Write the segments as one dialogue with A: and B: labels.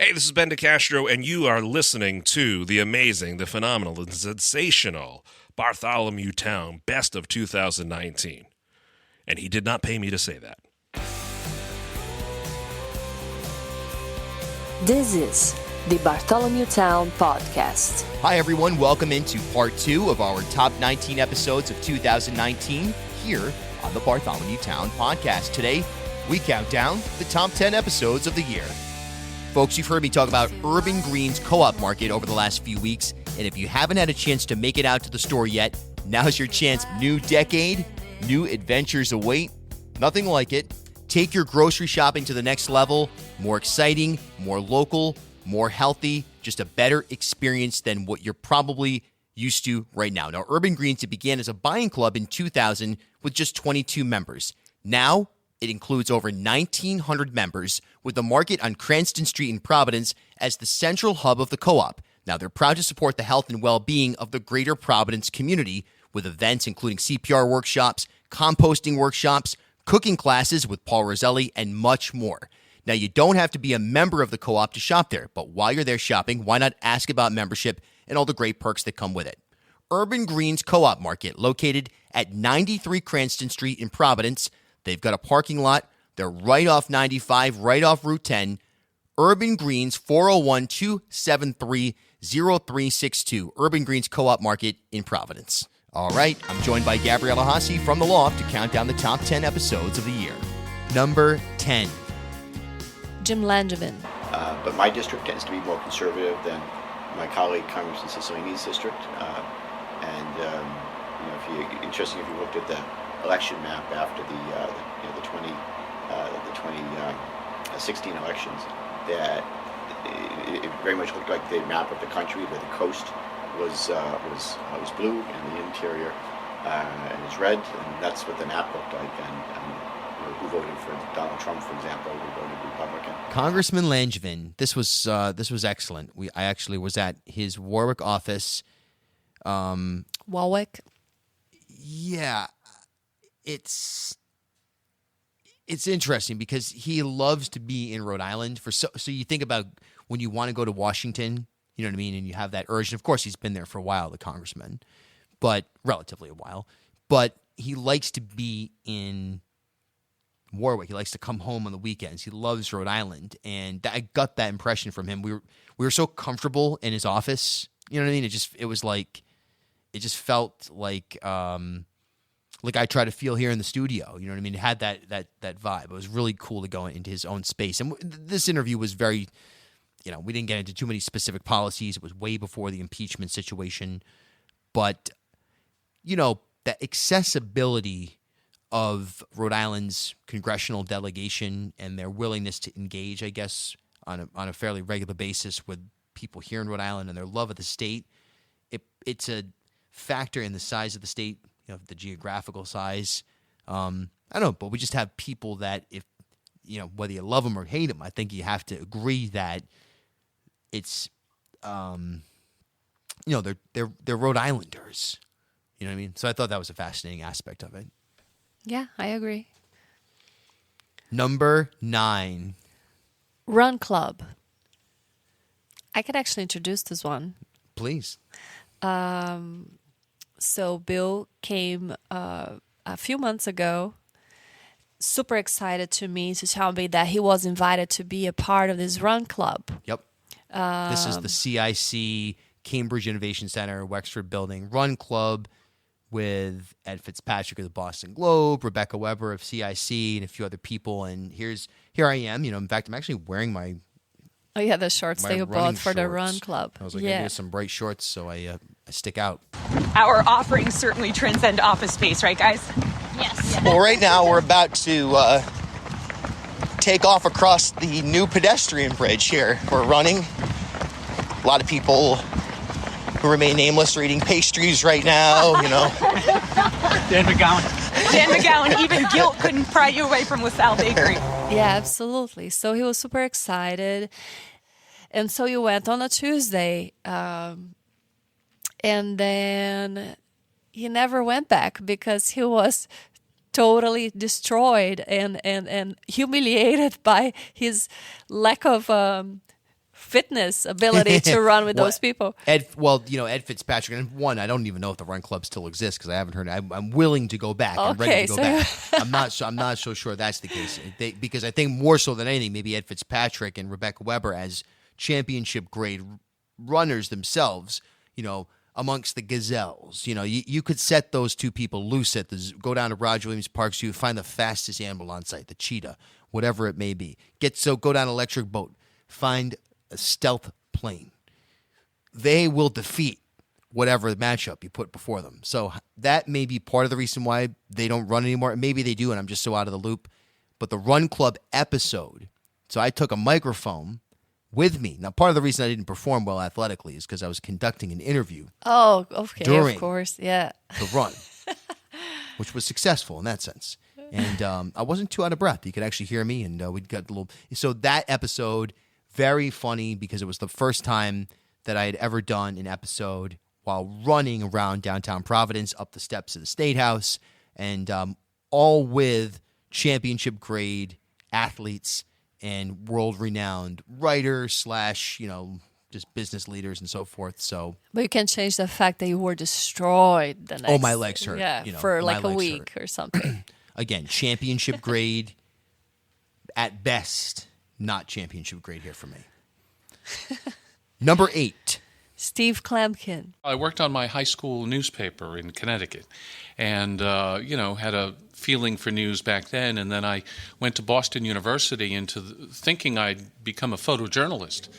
A: Hey, this is Ben DeCastro, and you are listening to the amazing, the phenomenal, the sensational Bartholomew Town Best of 2019. And he did not pay me to say that.
B: This is the Bartholomew Town Podcast.
C: Hi, everyone. Welcome into part 2 of our top 19 episodes of 2019 here on the Bartholomew Town Podcast. Today, we count down the top 10 episodes of the year. Folks, you've heard me talk about Urban Green's co-op market over the last few weeks, and if you haven't had a chance to make it out to the store yet, now's your chance. New decade, new adventures await. Nothing like it. Take your grocery shopping to the next level. More exciting, more local, more healthy, just a better experience than what you're probably used to right now. Now, Urban Greens, it began as a buying club in 2000 with just 22 members. Now, it includes over 1,900 members, with the market on Cranston Street in Providence as the central hub of the co-op. Now, they're proud to support the health and well-being of the greater Providence community with events including CPR workshops, composting workshops, cooking classes with Paul Roselli, and much more. Now, you don't have to be a member of the co-op to shop there, but while you're there shopping, why not ask about membership and all the great perks that come with it? Urban Greens Co-op Market, located at 93 Cranston Street in Providence. They've got a parking lot. They're right off 95, right off Route 10. Urban Greens, 401-273-0362. Urban Greens Co-op Market in Providence. All right, I'm joined by Gabriella Hasse from The Loft to count down the top 10 episodes of the year. Number 10.
B: Jim Langevin.
D: But my district tends to be more conservative than my colleague Congressman Cicilline's district. Interesting if you looked at the election map after the 2016 elections, that it very much looked like the map of the country, where the coast was blue and the interior is red, and that's what the map looked like. And who voted for Donald Trump, for example, who voted Republican.
C: Congressman Langevin, this was excellent. I actually was at his Warwick office.
B: Warwick.
C: Yeah, it's interesting because he loves to be in Rhode Island. So you think about when you want to go to Washington, you know what I mean, and you have that urge. And of course, he's been there for a while, the congressman, but relatively a while. But he likes to be in Warwick. He likes to come home on the weekends. He loves Rhode Island, and I got that impression from him. We were so comfortable in his office. You know what I mean? It just felt like I try to feel here in the studio. You know what I mean? It had that vibe. It was really cool to go into his own space. And this interview was very, we didn't get into too many specific policies. It was way before the impeachment situation. But, that accessibility of Rhode Island's congressional delegation and their willingness to engage, I guess, on a fairly regular basis with people here in Rhode Island and their love of the state, it's a factor in the size of the state, the geographical size. I don't know, but we just have people that if, whether you love them or hate them, I think you have to agree that it's, they're Rhode Islanders. You know what I mean? So I thought that was a fascinating aspect of it.
B: Yeah, I agree.
C: Number 9.
B: Run Club. I could actually introduce this one.
C: Please.
B: So Bill came a few months ago, super excited to me to tell me that he was invited to be a part of this Run Club.
C: Yep. This is the CIC, Cambridge Innovation Center, Wexford building Run Club with Ed Fitzpatrick of the Boston Globe, Rebecca Weber of CIC, and a few other people. And here I am. In fact, I'm actually wearing my
B: Oh, yeah, the shorts
C: my
B: that you bought
C: running
B: for the
C: shorts.
B: Run Club.
C: I was like,
B: yeah.
C: I need some bright shorts so I stick out.
E: Our offerings certainly transcend office space, right, guys?
F: Yes.
G: Well, right now we're about to take off across the new pedestrian bridge here. We're running. A lot of people who remain nameless are eating pastries right now,
H: Dan McGowan.
E: Dan McGowan, even guilt couldn't pry you away from LaSalle Bakery.
B: Yeah, absolutely. So he was super excited. And so you went on a Tuesday. And then he never went back because he was totally destroyed and humiliated by his lack of fitness ability to run with
C: Well,
B: those people.
C: Ed Fitzpatrick, and one, I don't even know if the run club still exists because I haven't heard. I'm willing to go back. I'm ready to go back. I'm not so sure that's the case because I think more so than anything, maybe Ed Fitzpatrick and Rebecca Weber as championship grade runners themselves, amongst the gazelles. You could set those two people loose at go down to Roger Williams Park Zoo, find the fastest animal on site, the cheetah, whatever it may be. Go down electric boat, find a stealth plane. They will defeat whatever matchup you put before them. So that may be part of the reason why they don't run anymore. Maybe they do, and I'm just so out of the loop. But the Run Club episode, so I took a microphone with me. Now, part of the reason I didn't perform well athletically is because I was conducting an interview
B: Oh, okay,
C: during
B: of course, yeah.
C: the run, which was successful in that sense. And I wasn't too out of breath. You could actually hear me, and we got a little. So that episode, very funny because it was the first time that I had ever done an episode while running around downtown Providence, up the steps of the State House, and all with championship grade athletes and world-renowned writers / just business leaders and so forth. So,
B: But you can change the fact that you were destroyed the next.
C: Oh, my legs hurt.
B: Yeah, for like a week or something.
C: Again, championship grade at best, not championship grade here for me. Number 8.
B: Steve Klemkin.
F: I worked on my high school newspaper in Connecticut and, had a feeling for news back then. And then I went to Boston University thinking I'd become a photojournalist.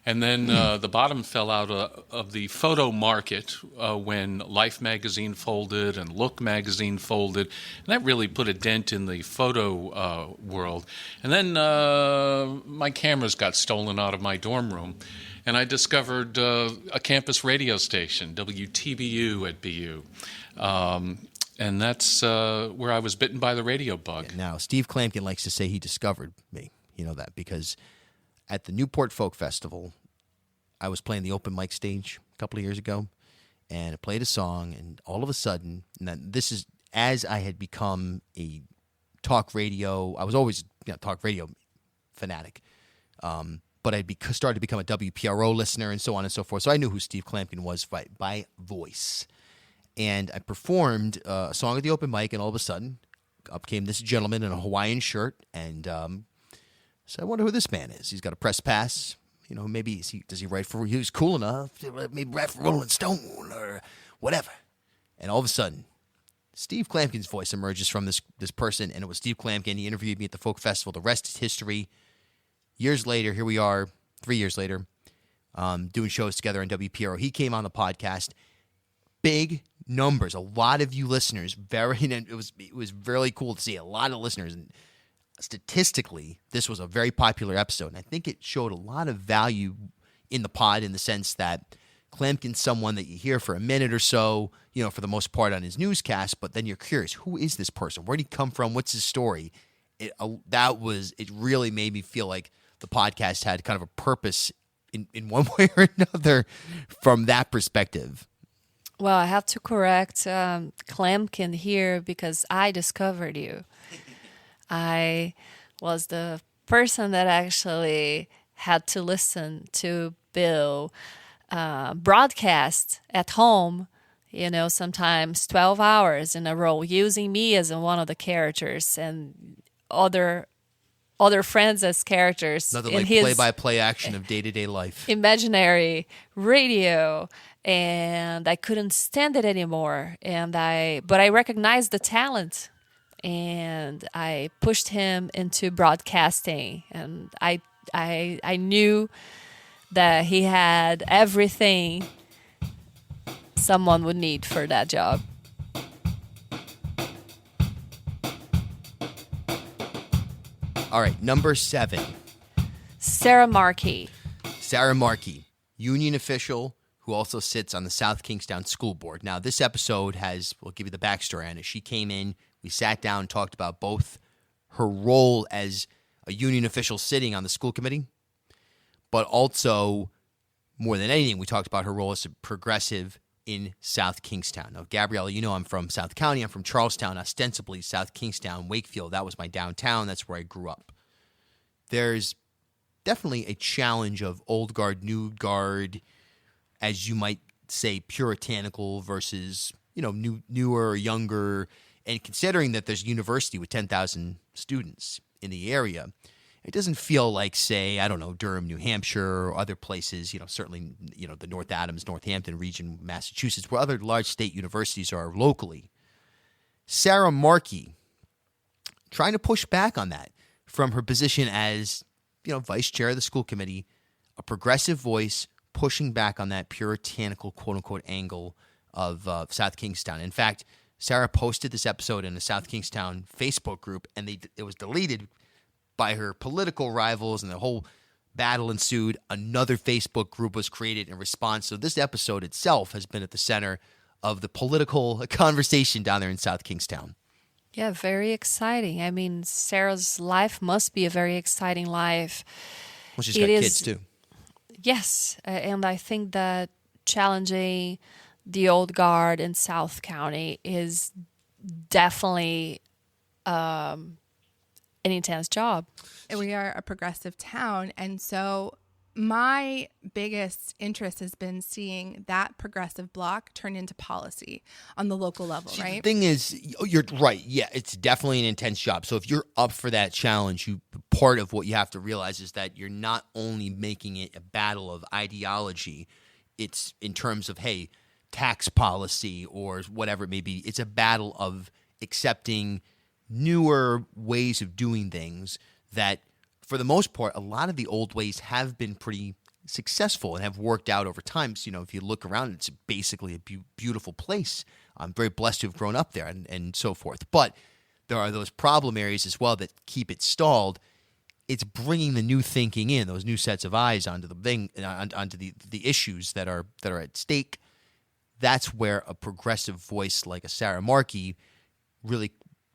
F: And then the bottom fell out of the photo market when Life magazine folded and Look magazine folded. And that really put a dent in the photo world. And then my cameras got stolen out of my dorm room. And I discovered a campus radio station, WTBU at BU. And that's where I was bitten by the radio bug.
C: Now, Steve Klamkin likes to say he discovered me. You know that because at the Newport Folk Festival, I was playing the open mic stage a couple of years ago, and I played a song, and all of a sudden, and this is as I had become a talk radio. I was always talk radio fanatic, but I started to become a WPRO listener and so on and so forth. So I knew who Steve Klamkin was by voice. And I performed a song at the open mic, and all of a sudden, up came this gentleman in a Hawaiian shirt, and so I wonder who this man is. He's got a press pass. Maybe does he write for? He was cool enough to maybe write for Rolling Stone or whatever. And all of a sudden, Steve Klamkin's voice emerges from this person, and it was Steve Klamkin. He interviewed me at the Folk Festival. The rest is history. Years later, here we are, 3 years later, doing shows together on WPRO. He came on the podcast. Big numbers, a lot of you listeners. It was really cool to see a lot of listeners, and statistically, this was a very popular episode. And I think it showed a lot of value in the pod in the sense that Klamkin's someone that you hear for a minute or so, for the most part on his newscast, but then you're curious, who is this person? Where did he come from? What's his story? It really made me feel like the podcast had kind of a purpose in one way or another from that perspective.
B: Well, I have to correct Klamkin here because I discovered you. I was the person that actually had to listen to Bill broadcast at home, sometimes 12 hours in a row, using me as one of the characters and other friends as characters.
C: Another
B: in
C: like play-by-play action of day-to-day life.
B: Imaginary radio, and I couldn't stand it anymore. But I recognized the talent, and I pushed him into broadcasting, and I knew that he had everything someone would need for that job.
C: All right, number 7.
B: Sarah Markey.
C: Sarah Markey, union official who also sits on the South Kingstown School Board. Now, this episode we'll give you the backstory on it. She came in, we sat down and talked about both her role as a union official sitting on the school committee, but also, more than anything, we talked about her role as a progressive in South Kingstown. Now, Gabriella, I'm from South County. I'm from Charlestown, ostensibly South Kingstown, Wakefield. That was my downtown. That's where I grew up. There's definitely a challenge of old guard, new guard, as you might say, puritanical versus, newer or younger. And considering that there's a university with 10,000 students in the area, it doesn't feel like, say, I don't know, Durham, New Hampshire, or other places, certainly, the North Adams, Northampton region, Massachusetts, where other large state universities are locally. Sarah Markey trying to push back on that from her position as, vice chair of the school committee, a progressive voice pushing back on that puritanical, quote-unquote, angle of South Kingstown. In fact, Sarah posted this episode in the South Kingstown Facebook group, and it was deleted by her political rivals, and the whole battle ensued. Another Facebook group was created in response. So this episode itself has been at the center of the political conversation down there in South Kingstown.
B: Yeah, very exciting. I mean, Sarah's life must be a very exciting life.
C: Well, she's got kids too.
B: Yes, and I think that challenging the old guard in South County is definitely an intense job.
I: We are a progressive town, and so my biggest interest has been seeing that progressive bloc turn into policy on the local level, right?
C: The thing is, you're right. Yeah, it's definitely an intense job. So if you're up for that challenge, part of what you have to realize is that you're not only making it a battle of ideology, it's in terms of, hey, tax policy or whatever it may be. It's a battle of accepting newer ways of doing things that, for the most part, a lot of the old ways have been pretty successful and have worked out over time. So, if you look around, it's basically a beautiful place. I'm very blessed to have grown up there and so forth. But there are those problem areas as well that keep it stalled. It's bringing the new thinking in, those new sets of eyes onto the thing, onto the issues that are at stake. That's where a progressive voice like a Sarah Markey really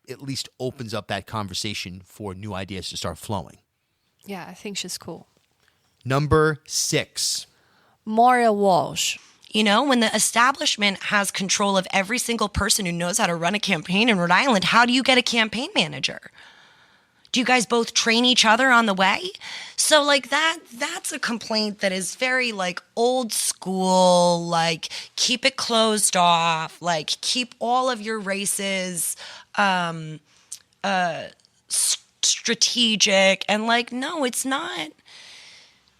C: at least opens up that conversation for new ideas to start flowing.
B: Yeah, I think she's cool.
C: Number 6.
B: Moira Walsh.
J: When the establishment has control of every single person who knows how to run a campaign in Rhode Island, how do you get a campaign manager? Do you guys both train each other on the way? So that's a complaint that is very old school, keep it closed off, keep all of your races strategic, and no, it's not.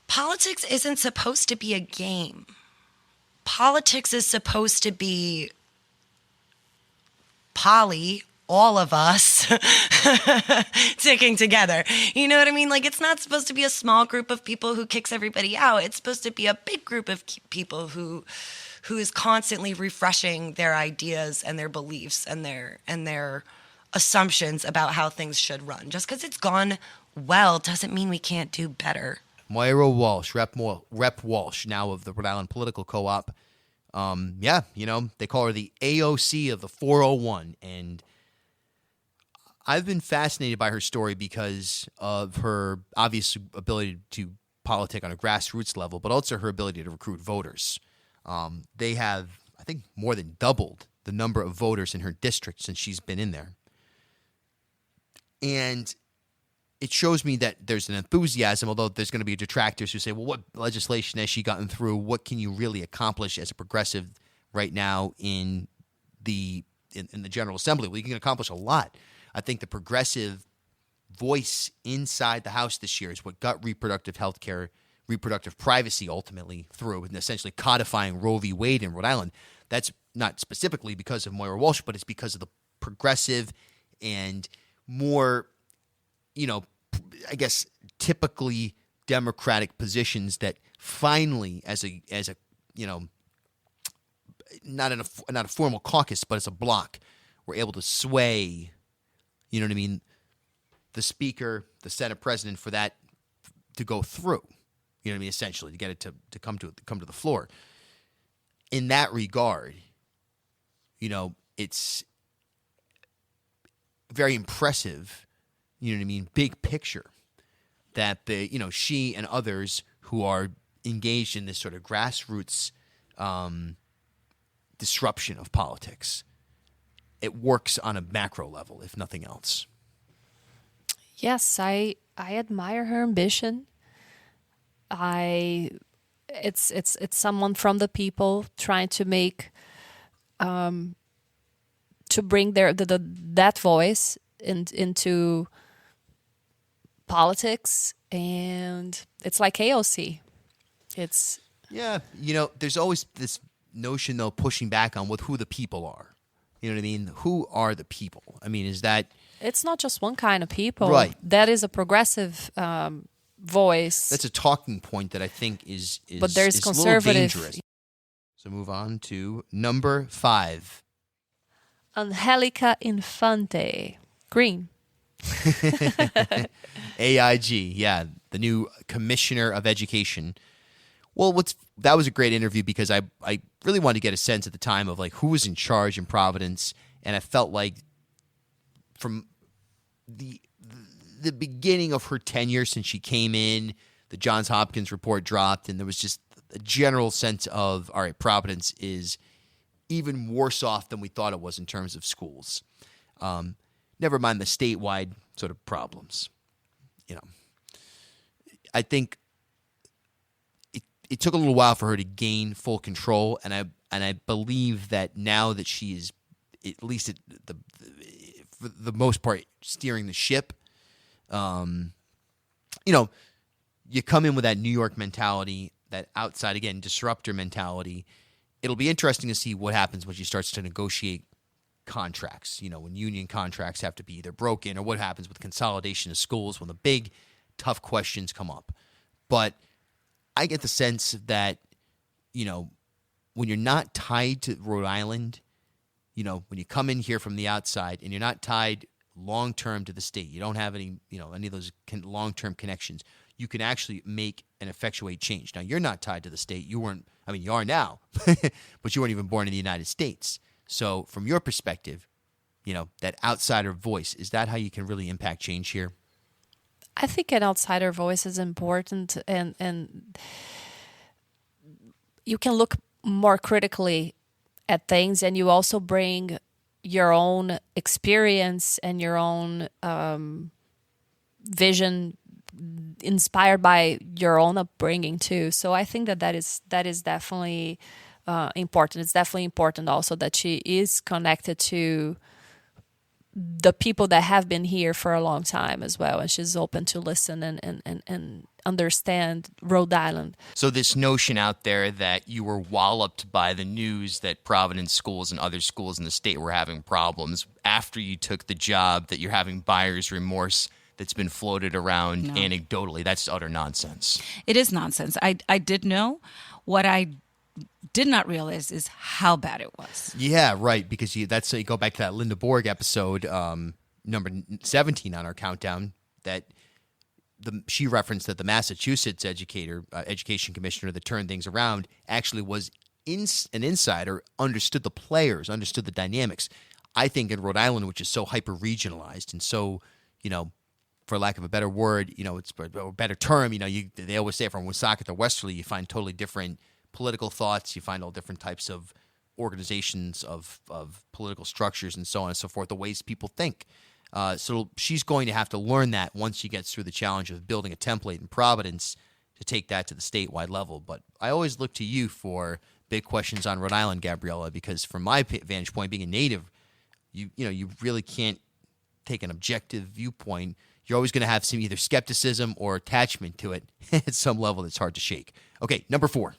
J: Politics isn't supposed to be a game. Politics is supposed to be all of us sticking together. You know what I mean? It's not supposed to be a small group of people who kicks everybody out. It's supposed to be a big group of people who is constantly refreshing their ideas and their beliefs and their assumptions about how things should run. Just because it's gone well doesn't mean we can't do better.
C: Moira Walsh, Rep Walsh, now of the Rhode Island Political Co-op. They call her the AOC of the 401. And I've been fascinated by her story because of her obvious ability to politic on a grassroots level, but also her ability to recruit voters. They have, I think, more than doubled the number of voters in her district since she's been in there. And it shows me that there's an enthusiasm, although there's going to be detractors who say, well, what legislation has she gotten through? What can you really accomplish as a progressive right now in the General Assembly? Well, you can accomplish a lot. I think the progressive voice inside the House this year is what got reproductive health care, reproductive privacy ultimately through, and essentially codifying Roe v. Wade in Rhode Island. That's not specifically because of Moira Walsh, but it's because of the progressive and more, I guess, typically Democratic positions that finally, as a not a formal caucus, but as a bloc, were able to sway, the Speaker, the Senate President, for that to go through. Essentially, to get it to come to the floor. In that regard, it's very impressive, big picture, that she and others who are engaged in this sort of grassroots disruption of politics, it works on a macro level, if nothing else.
B: Yes, I admire her ambition. it's someone from the people trying to make to bring that voice into politics, and it's like AOC. It's
C: there's always this notion though pushing back on who the people are. You know what I mean? Who are the people? I mean, is that
B: it's not just one kind of people,
C: right?
B: That is a progressive voice.
C: That's a talking point that I think is
B: but there's conservative.
C: A little dangerous. So move on to number 5.
B: Angelica Infante, Green.
C: AIG, yeah, the new Commissioner of Education. Well, that was a great interview because I really wanted to get a sense at the time of like who was in charge in Providence, and I felt like from the beginning of her tenure since she came in, the Johns Hopkins report dropped, and there was just a general sense of, all right, Providence is even worse off than we thought it was in terms of schools. Never mind the statewide sort of problems. I think it took a little while for her to gain full control, and I believe that now that she is at least for the most part steering the ship. You come in with that New York mentality, that outside, again, disruptor mentality. It'll be interesting to see what happens when she starts to negotiate contracts, when union contracts have to be either broken, or what happens with consolidation of schools when the big, tough questions come up. But I get the sense that, when you're not tied to Rhode Island, when you come in here from the outside and you're not tied long-term to the state, you don't have any of those long-term connections, you can actually make and effectuate change. Now, you're not tied to the state. You are now, but you weren't even born in the United States. So from your perspective, that outsider voice, is that how you can really impact change here?
B: I think an outsider voice is important, and you can look more critically at things, and you also bring your own experience and your own vision inspired by your own upbringing too. So I think that is definitely important. It's definitely important also that she is connected to the people that have been here for a long time as well, and she's open to listen and understand Rhode Island.
C: So this notion out there that you were walloped by the news that Providence schools and other schools in the state were having problems after you took the job, that you're having buyer's remorse, that's been floated around anecdotally, that's utter nonsense.
E: It is nonsense. I did know. What I did not realize is how bad it was.
C: Yeah, right, because you go back to that Linda Borg episode, number 17 on our countdown, that she referenced that the Massachusetts education commissioner that turned things around actually was an insider, understood the players, understood the dynamics. I think in Rhode Island, which is so hyper-regionalized and so, for lack of a better word, it's a better term, they always say from Woonsocket to Westerly, you find totally different political thoughts, you find all different types of organizations, of political structures, and so on and so forth, the ways people think. So she's going to have to learn that once she gets through the challenge of building a template in Providence to take that to the statewide level. But I always look to you for big questions on Rhode Island, Gabriella, because from my vantage point, being a native, you really can't take an objective viewpoint. You're always going to have some either skepticism or attachment to it at some level that's hard to shake. Okay, number 4.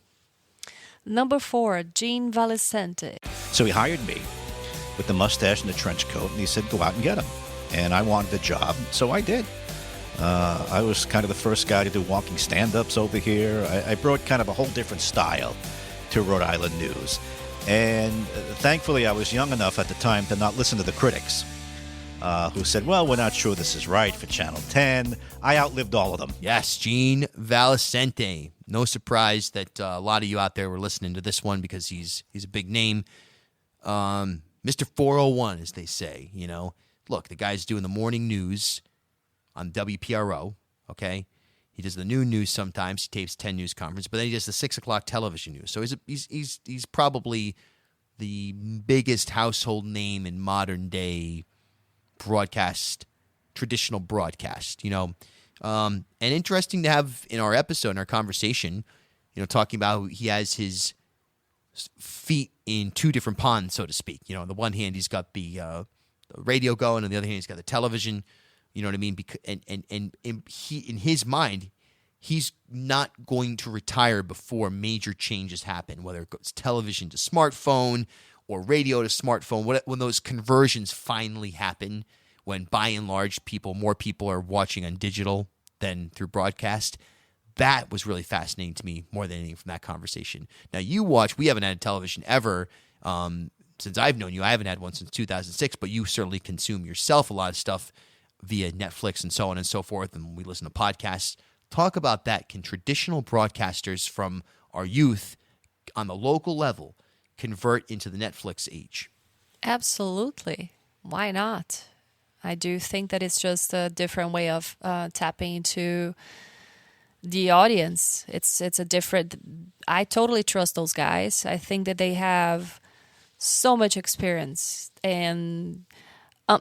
B: Number 4, Gene Valicente.
K: So he hired me with the mustache and the trench coat, and he said, go out and get him. And I wanted the job, so I did. I was kind of the first guy to do walking stand-ups over here. I brought kind of a whole different style to Rhode Island news. And thankfully, I was young enough at the time to not listen to the critics who said, well, we're not sure this is right for Channel 10. I outlived all of them.
C: Yes, Gene Valicente. No surprise that a lot of you out there were listening to this one because he's a big name. Mr. 401, as they say, Look, the guy's doing the morning news on WPRO, okay? He does the noon news sometimes. He tapes 10 news conference, but then he does the 6 o'clock television news. So he's probably the biggest household name in modern day broadcast, traditional broadcast. And interesting to have in our episode, in our conversation, talking about he has his feet in two different ponds, so to speak. On the one hand, he's got the radio going, on the other hand, he's got the television. You know what I mean? And he, in his mind, he's not going to retire before major changes happen, whether it goes television to smartphone or radio to smartphone. When those conversions finally happen, when by and large more people are watching on digital than through broadcast. That was really fascinating to me more than anything from that conversation. Now, we haven't had television ever since I've known you. I haven't had one since 2006, but you certainly consume yourself a lot of stuff via Netflix and so on and so forth, and we listen to podcasts. Talk about that. Can traditional broadcasters from our youth on the local level convert into the Netflix age?
B: Absolutely. Why not? I do think that it's just a different way of tapping into the audience. It's a different. I totally trust those guys. I think that they have so much experience and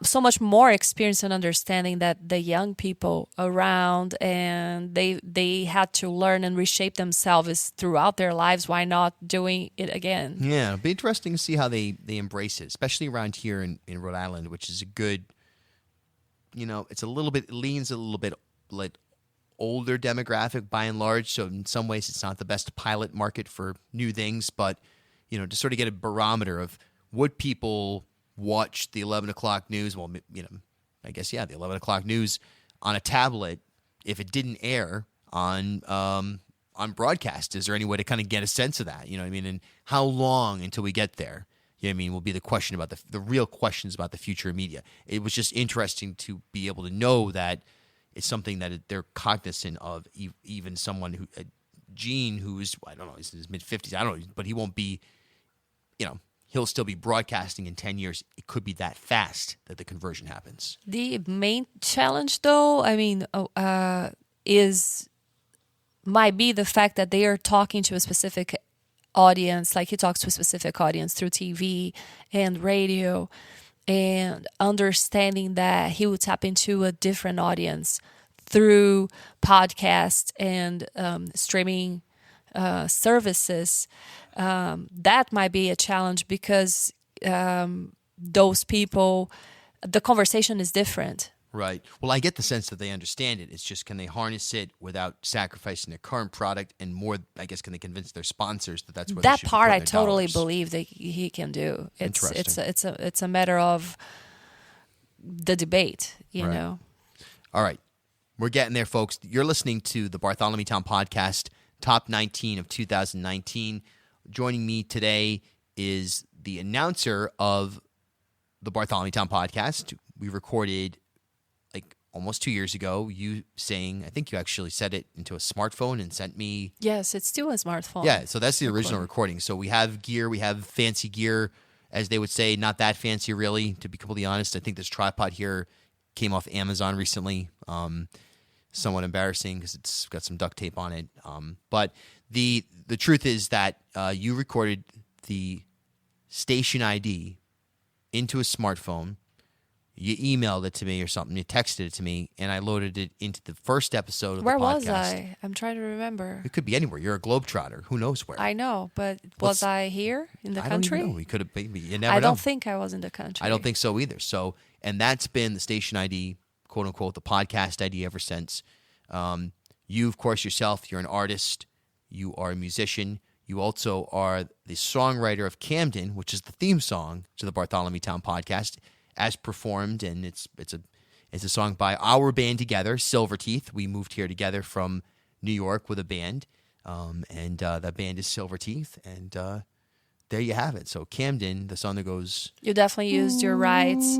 B: so much more experience and understanding that the young people around, and they had to learn and reshape themselves throughout their lives. Why not doing it again?
C: Yeah, it'll be interesting to see how they embrace it, especially around here in Rhode Island, which is a good. It leans a little bit like older demographic by and large. So in some ways, it's not the best pilot market for new things, but to sort of get a barometer of would people watch the 11 o'clock news? Well, I guess the 11 o'clock news on a tablet if it didn't air on broadcast. Is there any way to kind of get a sense of that? And how long until we get there? Will be the question about the real questions about the future of media. It was just interesting to be able to know that it's something that they're cognizant of. Even someone Gene, who's, I don't know, he's in his mid-50s, I don't know, but he won't be, he'll still be broadcasting in 10 years. It could be that fast that the conversion happens.
B: The main challenge, though, might be the fact that they are talking to a specific audience, like he talks to a specific audience through TV and radio, and understanding that he would tap into a different audience through podcasts and streaming services. That might be a challenge because those people, the conversation is different.
C: Right. Well, I get the sense that they understand it. It's just, can they harness it without sacrificing their current product, and more, I guess, can they convince their sponsors that that's where
B: that
C: they should
B: part
C: be
B: I
C: putting their
B: totally
C: dollars?
B: believe that he can do.
C: Interesting.
B: It's a matter of the debate, you
C: Right.
B: know.
C: All right. We're getting there, folks. You're listening to the Bartholomew Town Podcast, Top 19 of 2019. Joining me today is the announcer of the Bartholomew Town Podcast. We recorded almost 2 years ago, you saying, I think you actually set it into a smartphone and sent me.
B: Yes, it's still a smartphone.
C: Yeah, so that's the original recording. So we have gear, we have fancy gear, as they would say, not that fancy really, to be completely honest. I think this tripod here came off Amazon recently. Somewhat embarrassing because it's got some duct tape on it. But the truth is that you recorded the station ID into a smartphone. You emailed it to me or something. You texted it to me, and I loaded it into the first episode of
B: Where
C: the podcast.
B: was I? I'm trying to remember.
C: It could be anywhere. You're a globetrotter. Who knows where?
B: I know, but was I here in the
C: I
B: country?
C: don't even know. We could have been. You never
B: I
C: know.
B: don't think I was in the country.
C: I don't think so either. So, and that's been the station ID, quote unquote, the podcast ID ever since. You, of course, yourself, you're an artist. You are a musician. You also are the songwriter of Camden, which is the theme song to the Bartholomew Town Podcast, as performed, and it's a song by our band together, Silverteeth. We moved here together from New York with a band, and that band is Silverteeth, and there you have it. So Camden, the song that goes...
B: You definitely used your rights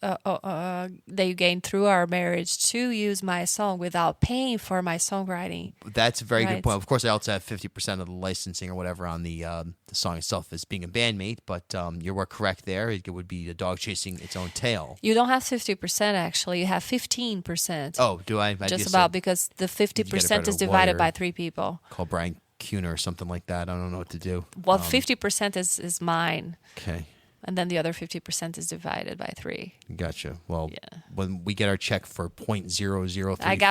B: that you gained through our marriage to use my song without paying for my songwriting.
C: That's a very good
B: Right.
C: point. Of course, I also have 50% of the licensing or whatever on the song itself as being a bandmate, but you were correct there. It would be a dog chasing its own tail.
B: You don't have 50% actually. You have 15%.
C: Oh, do I?
B: Just about, because the 50% is divided by 3 people.
C: Call Brian Kuhner or something like that. I don't know what to do.
B: Well, 50% is mine.
C: Okay.
B: And then the other 50% is divided by 3.
C: Gotcha. Well, when we get our check for
B: I got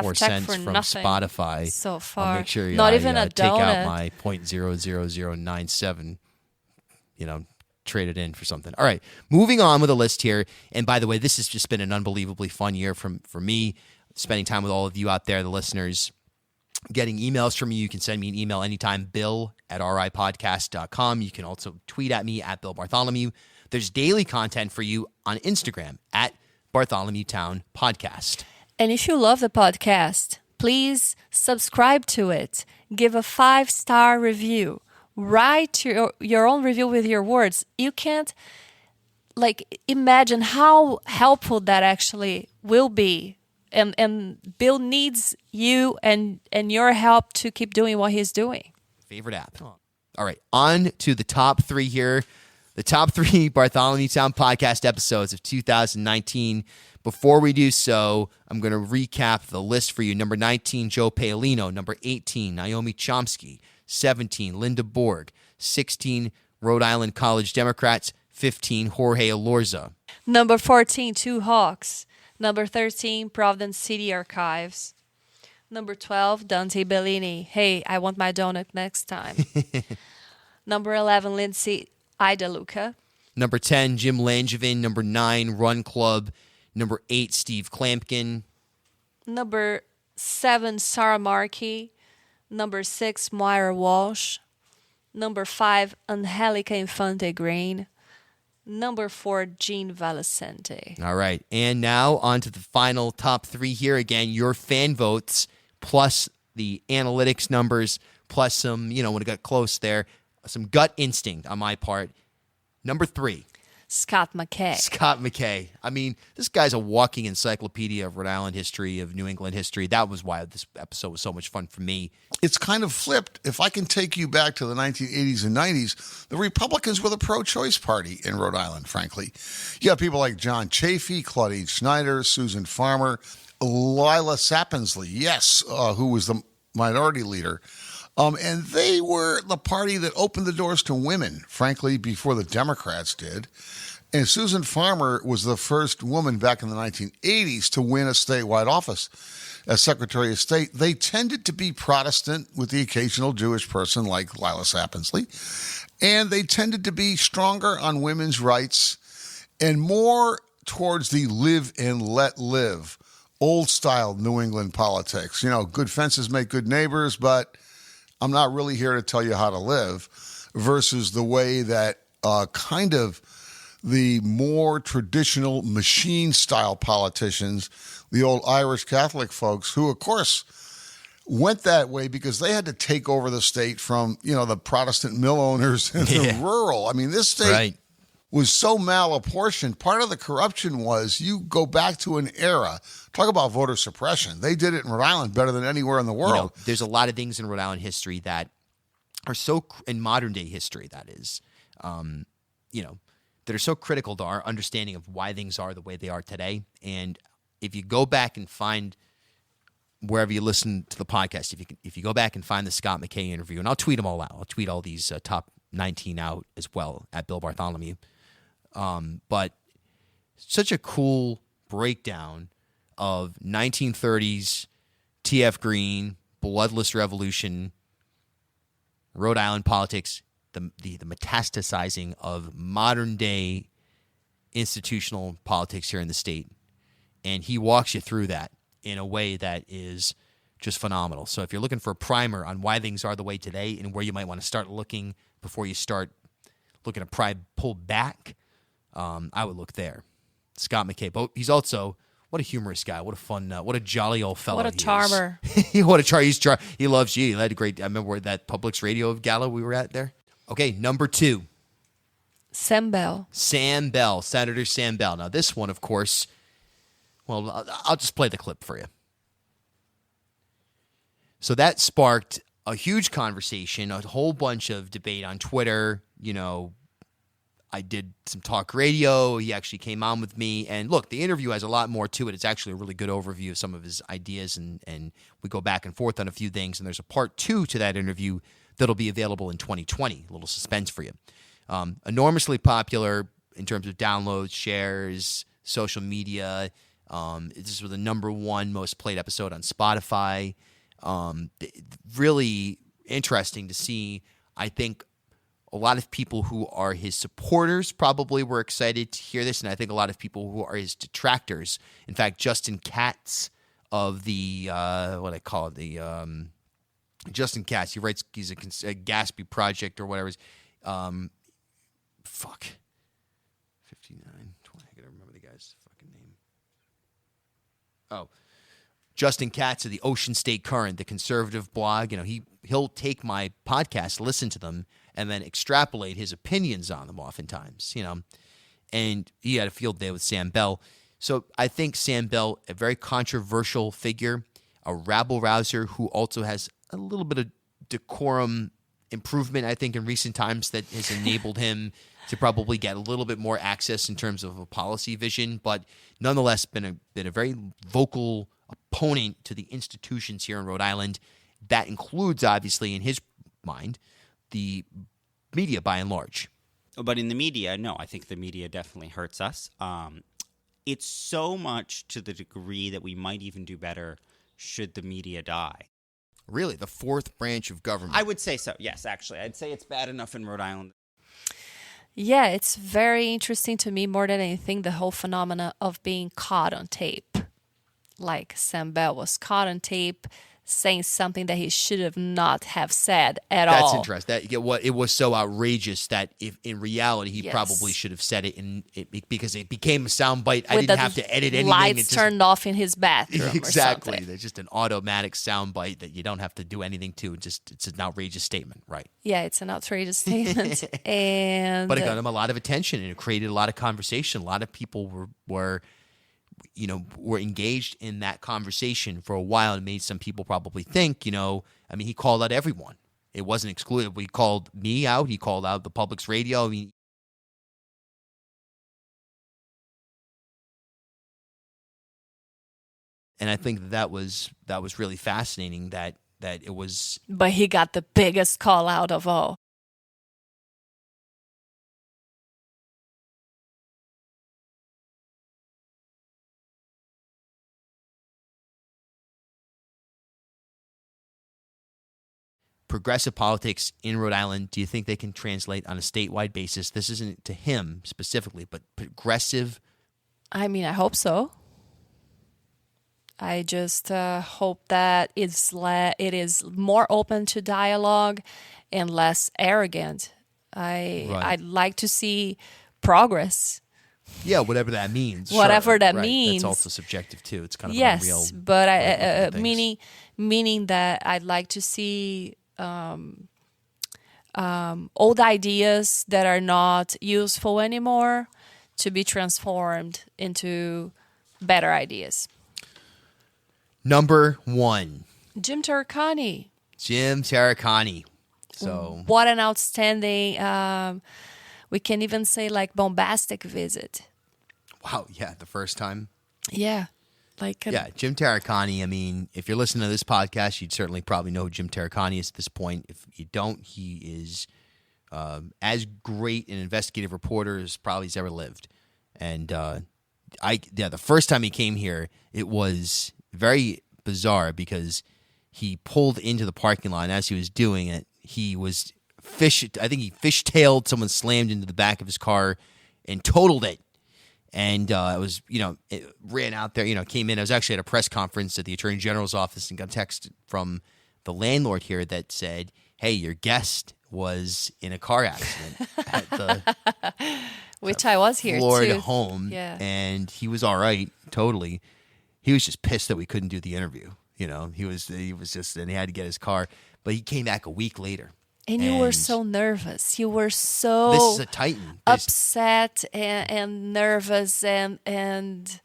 C: .0034
B: check
C: cents
B: for
C: from
B: nothing
C: Spotify,
B: so far.
C: I'll make sure
B: Not even a
C: take out
B: donut.
C: my .00097, trade it in for something. All right, moving on with the list here. And by the way, this has just been an unbelievably fun year for me, spending time with all of you out there, the listeners. Getting emails from you. You can send me an email anytime, bill@ripodcast.com. You can also tweet at me at Bill Bartholomew. There's daily content for you on Instagram at Bartholomew Town Podcast.
B: And if you love the podcast, please subscribe to it. Give a 5-star review. Write your own review with your words. You can't imagine how helpful that actually will be. And Bill needs you and your help to keep doing what he's doing.
C: Favorite app. All right, on to the top 3 here. The top 3 Bartholomew Town Podcast episodes of 2019. Before we do so, I'm going to recap the list for you. Number 19, Joe Paolino. Number 18, Naomi Chomsky. 17, Linda Borg. 16, Rhode Island College Democrats. 15, Jorge Elorza.
B: Number 14, Two Hawks. Number 13, Providence City Archives. Number 12, Dante Bellini. Hey, I want my donut next time. Number 11, Lindsay Idaluca.
C: Number 10, Jim Langevin. Number 9, Run Club. Number 8, Steve Klampkin.
B: Number 7, Sarah Markey. Number 6, Moira Walsh. Number 5, Angelica Infante Green. Number 4, Jean Valicente.
C: All right. And now on to the final top 3 here. Again, your fan votes plus the analytics numbers plus some, when it got close there, some gut instinct on my part. Number 3.
B: Scott McKay.
C: Scott McKay. I mean, this guy's a walking encyclopedia of Rhode Island history, of New England history. That was why this episode was so much fun for me.
L: It's kind of flipped. If I can take you back to the 1980s and 90s, the Republicans were the pro-choice party in Rhode Island, frankly. You have people like John Chafee, Claudine Schneider, Susan Farmer, Lila Sapensley, yes, who was the minority leader. And they were the party that opened the doors to women, frankly, before the Democrats did. And Susan Farmer was the first woman back in the 1980s to win a statewide office as Secretary of State. They tended to be Protestant with the occasional Jewish person like Lila Sapensley. And they tended to be stronger on women's rights and more towards the live and let live, old-style New England politics. Good fences make good neighbors, but I'm not really here to tell you how to live, versus the way that kind of the more traditional machine-style politicians, the old Irish Catholic folks, who, of course, went that way because they had to take over the state from, the Protestant mill owners and the rural. I mean, this state was so malapportioned. Part of the corruption was you go back to an era. Talk about voter suppression. They did it in Rhode Island better than anywhere in the world.
C: There's a lot of things in Rhode Island history that are so, in modern day history, that is, that are so critical to our understanding of why things are the way they are today. And if you go back and find, wherever you listen to the podcast, if you go back and find the Scott McKay interview, and I'll tweet them all out. I'll tweet all these top 19 out as well at Bill Bartholomew. But such a cool breakdown of 1930s T.F. Green, bloodless revolution, Rhode Island politics, the metastasizing of modern day institutional politics here in the state. And he walks you through that in a way that is just phenomenal. So if you're looking for a primer on why things are the way today and where you might want to start looking before you start looking to pull back, I would look there. Scott McKay. But he's also, what a humorous guy. What a fun, what a jolly old fellow.
B: What a charmer.
C: What a charmer. He loves you. He had a great, I remember that Publix radio gala we were at there. Okay, number 2.
B: Sam Bell.
C: Sam Bell, Senator Sam Bell. Now this one, of course, well, I'll just play the clip for you. So that sparked a huge conversation, a whole bunch of debate on Twitter. I did some talk radio. He actually came on with me. And look, the interview has a lot more to it. It's actually a really good overview of some of his ideas. And we go back and forth on a few things. And there's a part 2 to that interview that'll be available in 2020. A little suspense for you. Enormously popular. in terms of downloads, shares, social media. This was the #1 most played episode on Spotify. Really interesting to see. I think a lot of people who are his supporters probably were excited to hear this, and I think a lot of people who are his detractors. In fact, Justin Katz of the Justin Katz, he writes, he's a Gatsby Project or whatever. 59, 20. I gotta remember the guy's fucking name. Oh, Justin Katz of the Ocean State Current, the conservative blog. He'll take my podcast, listen to them, and then extrapolate his opinions on them oftentimes, And he had a field day with Sam Bell. So I think Sam Bell, a very controversial figure, a rabble-rouser who also has a little bit of decorum improvement, I think, in recent times that has enabled him to probably get a little bit more access in terms of a policy vision, but nonetheless been a very vocal opponent to the institutions here in Rhode Island. That includes, obviously, in his mind, the media by and large.
M: But in the media, no, I think the media definitely hurts us. It's so much to the degree that we might even do better should the media die.
C: Really? The fourth branch of government?
M: I would say so, yes, actually. I'd say it's bad enough in Rhode Island.
B: Yeah, it's very interesting to me more than anything, the whole phenomena of being caught on tape. Like Sam Bell was caught on tape saying something that he should have not have said at all.
C: That's interesting. It was so outrageous that if in reality he probably should have said it because it became a soundbite. I didn't have to edit anything.
B: Lights turned off in his bathroom.
C: Exactly.
B: Or something.
C: There's just an automatic soundbite that you don't have to do anything to. It's an outrageous statement, right?
B: Yeah, it's an outrageous statement, and
C: but it got him a lot of attention and it created a lot of conversation. A lot of people were engaged in that conversation for a while and made some people probably think, he called out everyone. It wasn't exclusive. He called me out. He called out the Public's radio. And I think that was really fascinating that it was.
B: But he got the biggest call out of all.
C: Progressive politics in Rhode Island, do you think they can translate on a statewide basis? This isn't to him specifically, but progressive.
B: I hope so. I just hope that it is more open to dialogue and less arrogant. I'd like to see progress.
C: Yeah, whatever that means.
B: Whatever that
C: right.
B: means.
C: That's also subjective too. It's kind of unreal.
B: Yes, but meaning that I'd like to see old ideas that are not useful anymore to be transformed into better ideas.
C: #1.
B: Jim Taricani.
C: Jim Taricani. So
B: what an outstanding, we can even say bombastic visit.
C: Wow, yeah, the first time.
B: Yeah.
C: Jim Taricani. If you're listening to this podcast, you'd certainly probably know who Jim Taricani is at this point. If you don't, he is as great an investigative reporter as probably has ever lived. And the first time he came here, it was very bizarre because he pulled into the parking lot, and as he was doing it, he was I think he fishtailed, someone slammed into the back of his car and totaled it. And it ran out there, came in. I was actually at a press conference at the Attorney General's office and got a text from the landlord here that said, hey, your guest was in a car accident at the
B: which I was here
C: Florida
B: too.
C: home.
B: Yeah.
C: And he was all right, totally. He was just pissed that we couldn't do the interview. He was just, and he had to get his car. But he came back a week later.
B: And you were so nervous. You were so
C: this is a titan.
B: Upset and nervous and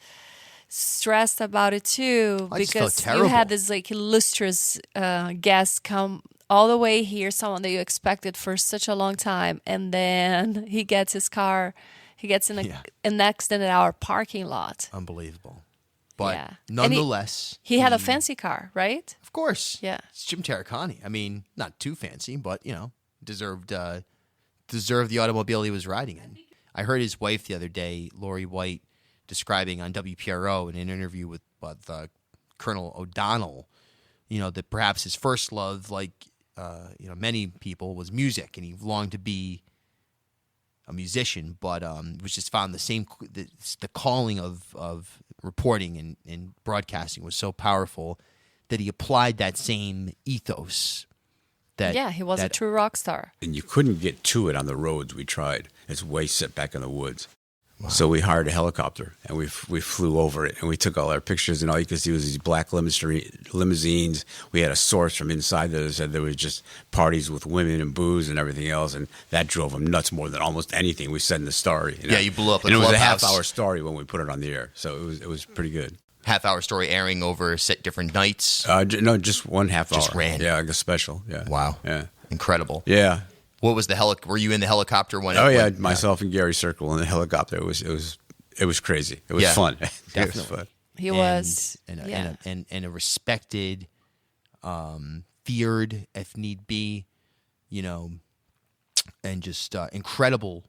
B: stressed about it too.
C: I just felt
B: because
C: terrible.
B: you had this illustrious guest come all the way here, someone that you expected for such a long time, and then he gets his car, he gets in an accident at our parking lot.
C: Unbelievable. But nonetheless,
B: he had a fancy car, right?
C: Of course.
B: Yeah.
C: It's Jim Taricani. Not too fancy, but deserved the automobile he was riding in. I heard his wife the other day, Lori White, describing on WPRO in an interview with Colonel O'Donnell, that perhaps his first love, like many people, was music, and he longed to be a musician, but was just found the calling of reporting and broadcasting was so powerful that he applied that same ethos.
B: He was a true rock star.
N: And you couldn't get to it on the roads. We tried. It's way set back in the woods. Wow. So we hired a helicopter, and we flew over it, and we took all our pictures, and all you could see was these black limousines. We had a source from inside that said there was just parties with women and booze and everything else, and that drove them nuts more than almost anything we said in the story.
C: Yeah, you blew up the
N: clubhouse. And it was a
C: half-hour
N: story when we put it on the air, so it was pretty good.
C: Half-hour story airing over different nights?
N: No, just one half hour.
C: Just ran?
N: Yeah, like a special. Yeah.
C: Wow.
N: Yeah.
C: Incredible.
N: Yeah.
C: What was were you in the helicopter when?
N: Myself and Gary Circle in the helicopter. It was crazy. It was fun.
C: Definitely.
N: It was fun.
B: He was
C: and a respected, feared if need be, and just incredible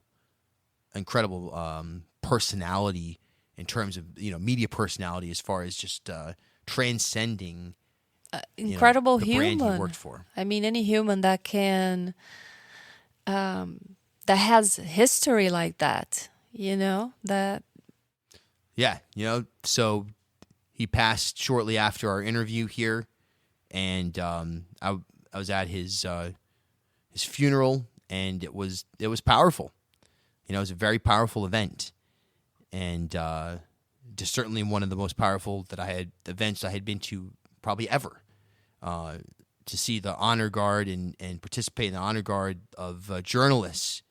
C: personality in terms of media personality, as far as just transcending.
B: Incredible
C: the
B: human.
C: brand he worked for.
B: I mean, any human that can, that has history like that, that.
C: Yeah, so he passed shortly after our interview here, and I was at his funeral, and it was powerful. It was a very powerful event, and just certainly one of the most powerful events I had been to probably ever. To see the honor guard and participate in the honor guard of journalists,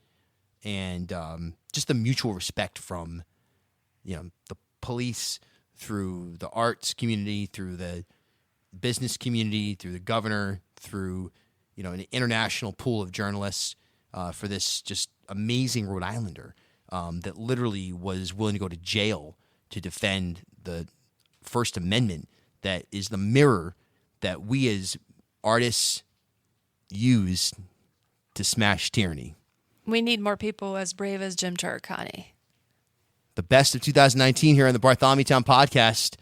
C: and just the mutual respect from the police, through the arts community, through the business community, through the governor, through an international pool of journalists for this just amazing Rhode Islander that literally was willing to go to jail to defend the First Amendment, that is the mirror that we as artists use to smash tyranny.
B: We need more people as brave as Jim Cherukani.
C: The best of 2019 here on the Bartholomew Town podcast.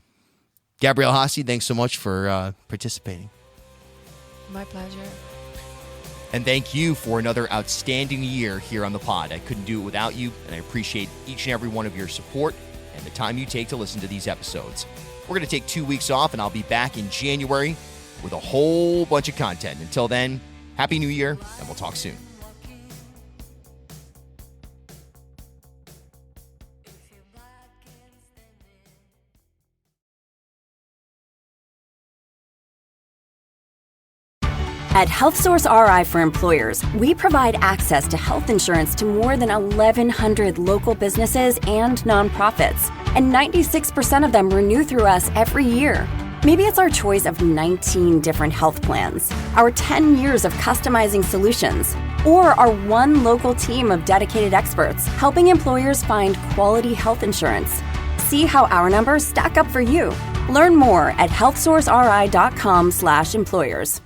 C: Gabrielle Haase, thanks so much for participating.
B: My pleasure.
C: And thank you for another outstanding year here on the pod. I couldn't do it without you, and I appreciate each and every one of your support and the time you take to listen to these episodes. We're going to take 2 weeks off, and I'll be back in January with a whole bunch of content. Until then, Happy New Year, and we'll talk soon.
O: At HealthSource RI for Employers, we provide access to health insurance to more than 1,100 local businesses and nonprofits, and 96% of them renew through us every year. Maybe it's our choice of 19 different health plans, our 10 years of customizing solutions, or our one local team of dedicated experts helping employers find quality health insurance. See how our numbers stack up for you. Learn more at healthsourceri.com/employers.